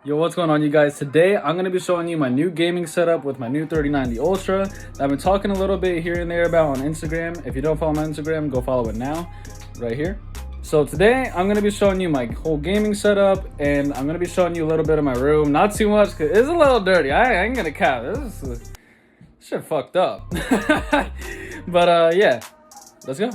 Yo, what's going on, you guys? Today I'm going to be showing you my new gaming setup with my new 3090 Ultra that I've been talking a little bit here and there about on Instagram. If you don't follow my Instagram, go follow it now, right here. So today I'm going to be showing you my whole gaming setup, and I'm going to be showing you a little bit of my room. Not too much, because it's a little dirty. I ain't going to cap. This shit fucked up. But yeah, let's go.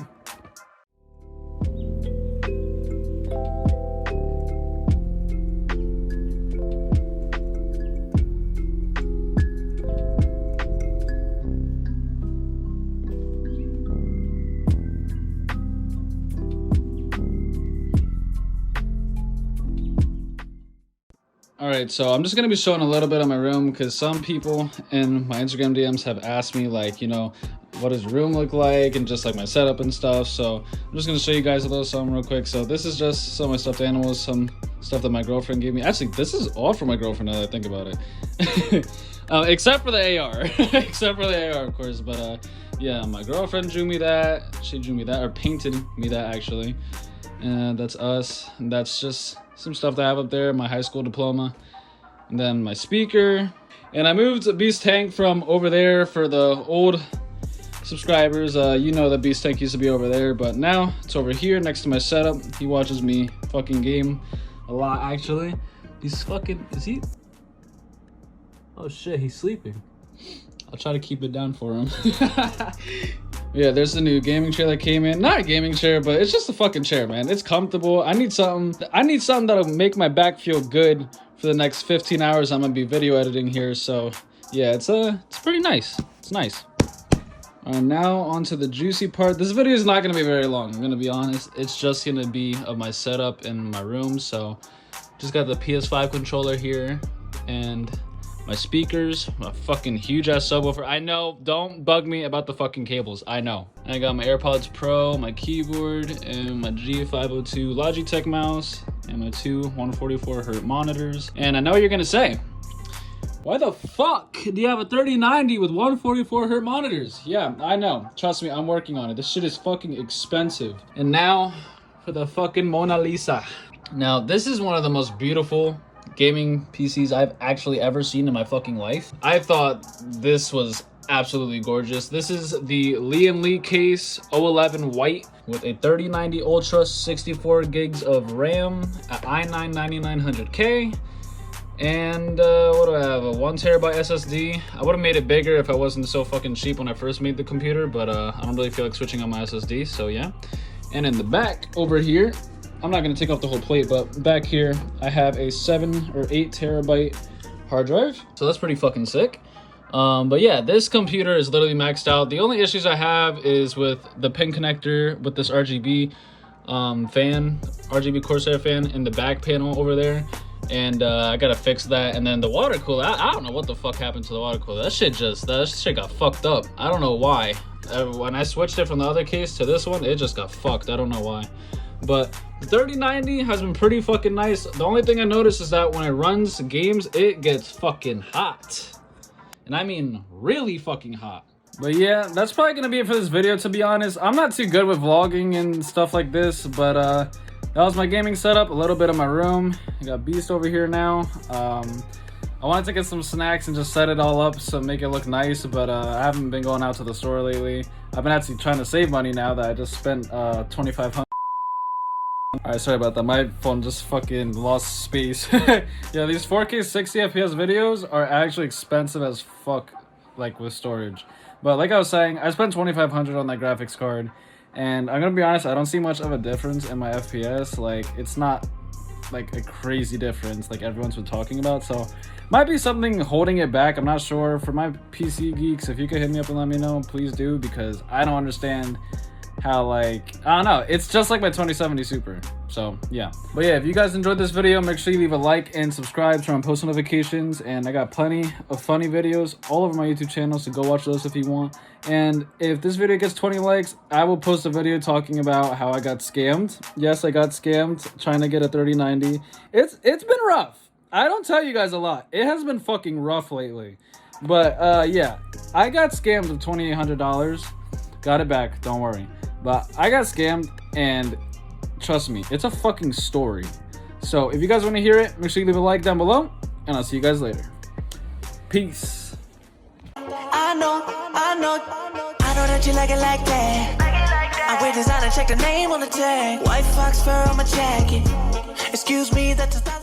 Alright, so I'm just going to be showing a little bit of my room because some people in my Instagram DMs have asked me, like, you know, what does your room look like and just like my setup and stuff. So I'm just going to show you guys a little something real quick. So this is just some of my stuffed animals, some stuff that my girlfriend gave me. Actually, this is all for my girlfriend now that I think about it. Except for the AR. Except for the AR, of course. But yeah, my girlfriend drew me that. She drew me that, or painted me that, actually. And that's us. And that's just some stuff that I have up there, my high school diploma, and then my speaker. And I moved Beast Tank from over there for the old subscribers. You know that Beast Tank used to be over there, but now it's over here next to my setup. He watches me fucking game a lot, actually. He's fucking, is he? Oh shit, he's sleeping. I'll try to keep it down for him. Yeah, there's the new gaming chair that came in. Not a gaming chair, but it's just a fucking chair, man. It's comfortable. I need something that'll make my back feel good for the next 15 hours I'm gonna be video editing here. So yeah, it's pretty nice. It's nice. Now onto the juicy part. This video is not gonna be very long, I'm gonna be honest. It's just gonna be of my setup in my room. So just got the PS5 controller here and my speakers, my fucking huge ass subwoofer. I know, don't bug me about the fucking cables, I know. And I got my AirPods Pro, my keyboard, and my G502 Logitech mouse, and my two 144Hz monitors. And I know what you're gonna say, why the fuck do you have a 3090 with 144Hz monitors? Yeah, I know, trust me, I'm working on it. This shit is fucking expensive. And now for the fucking Mona Lisa. Now, this is one of the most beautiful gaming PCs I've actually ever seen in my fucking life. I thought this was absolutely gorgeous. This is the Liam Lee case 011 white with a 3090 Ultra, 64 gigs of RAM at i9 9900K. And what do I have? A 1TB SSD. I would have made it bigger if I wasn't so fucking cheap when I first made the computer, but I don't really feel like switching on my SSD, so yeah. And in the back over here, I'm not going to take off the whole plate, but back here I have a 7 or 8 terabyte hard drive, so that's pretty fucking sick. But yeah, this computer is literally maxed out. The only issues I have is with the pin connector with this RGB RGB Corsair fan in the back panel over there, and I gotta fix that. And then the water cooler, I don't know what the fuck happened to the water cooler. That shit got fucked up. I don't know why. When I switched it from the other case to this one, it just got fucked. I don't know why. But the 3090 has been pretty fucking nice. The only thing I noticed is that when it runs games, it gets fucking hot. And I mean really fucking hot. But yeah, that's probably gonna be it for this video, to be honest. I'm not too good with vlogging and stuff like this, but that was my gaming setup, a little bit of my room. I got Beast over here now. I wanted to get some snacks and just set it all up so make it look nice, but I haven't been going out to the store lately. I've been actually trying to save money now that I just spent $2,500. Alright, sorry about that. My phone just fucking lost space. Yeah, these 4K 60 FPS videos are actually expensive as fuck, like with storage. But like I was saying, I spent $2,500 on that graphics card, and I'm gonna be honest, I don't see much of a difference in my FPS. Like, it's not like a crazy difference like everyone's been talking about, so might be something holding it back. I'm not sure. For my PC geeks, if you could hit me up and let me know, please do, because I don't understand how, like, I don't know, it's just like my 2070 Super. So yeah, but yeah, if you guys enjoyed this video, make sure you leave a like and subscribe, turn on post notifications, and I got plenty of funny videos all over my YouTube channel, so go watch those if you want. And if this video gets 20 likes, I will post a video talking about how I got scammed. Yes, I got scammed trying to get a 3090. It's been rough. I don't tell you guys a lot. It has been fucking rough lately. But yeah, I got scammed of $2,800. Got it back, don't worry. But I got scammed, and trust me, it's a fucking story. So if you guys want to hear it, make sure you leave a like down below, and I'll see you guys later. Peace. I know that you like it like that. I wear designer, check the name on the tag. White fox fur on my jacket. Excuse me, that's a